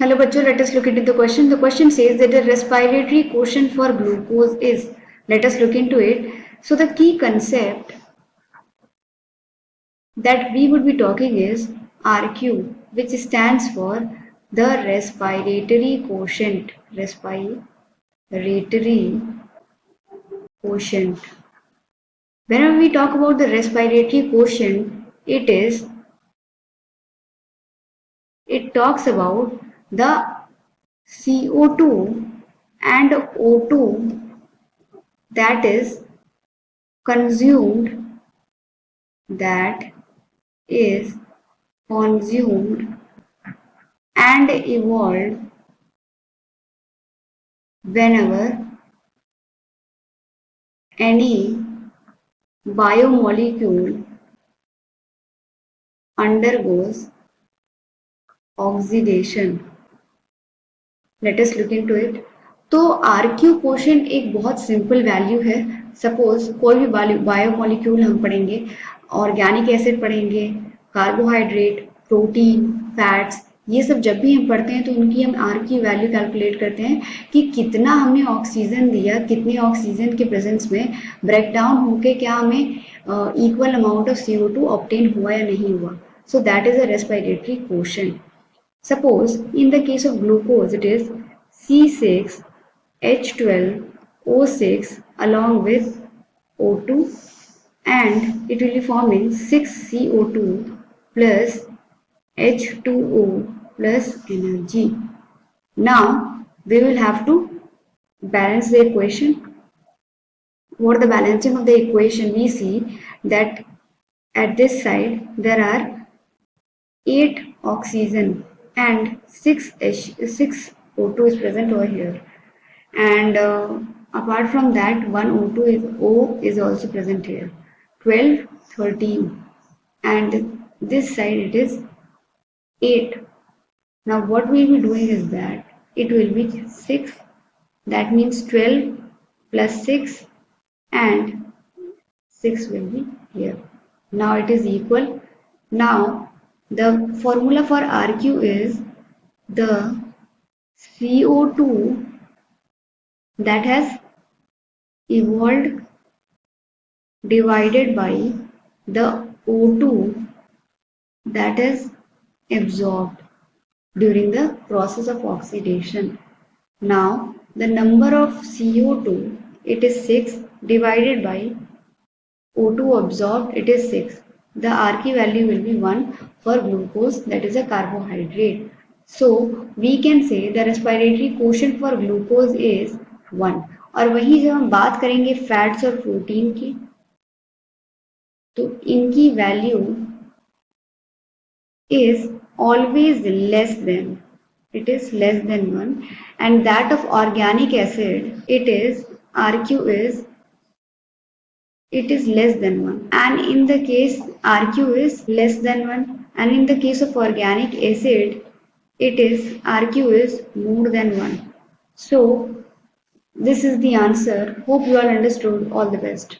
Hello, bachcho. Let us look into the question. The question says that the respiratory quotient for glucose is. Let us look into it. So the key concept that we would be talking is RQ, which stands for the respiratory quotient. Respiratory quotient. Whenever we talk about the respiratory quotient, it talks about the CO2 and O2 that is consumed that is consumed and evolved whenever any biomolecule undergoes oxidation. Let us look into it. तो RQ quotient एक बहुत simple value है. Suppose कोई भी biomolecule हम पढ़ेंगे, organic acid पढ़ेंगे, carbohydrate, protein, fats, ये सब जब भी हम पढ़ते हैं तो उनकी हम आर की वैल्यू कैलकुलेट करते हैं कि कितना हमने ऑक्सीजन दिया, कितने ऑक्सीजन के प्रेजेंस में ब्रेक डाउन होके क्या हमें equal amount of CO2 obtain हुआ या नहीं हुआ. So that is a respiratory quotient. Suppose in the case of glucose it is C6H12O6 along with O2, and it will be forming 6CO2 plus H2O plus energy. Now we will have to balance the equation. For the balancing of the equation, we see that at this side there are 8 oxygen and 6O2 is present over here, and apart from that one O2 is also present here, 12, 13, and this side it is 8. Now what we will be doing is that it will be 6, that means 12 plus 6, and 6 will be here. Now it is equal. Now the formula for RQ is the CO2 that has evolved divided by the O2 that is absorbed during the process of oxidation. Now the number of CO2, it is 6, divided by O2 absorbed, it is 6. The RQ value will be 1 for glucose, that is a carbohydrate. So we can say the respiratory quotient for glucose is 1. और वही जब हम बात करेंगे fats और protein की, तो इनकी value is always less than, it is less than 1, and that of organic acid, it is RQ is, it is less than 1, and in the case RQ is less than 1, and in the case of organic acid it is RQ is more than 1. So this is the answer. Hope you all understood. All the best.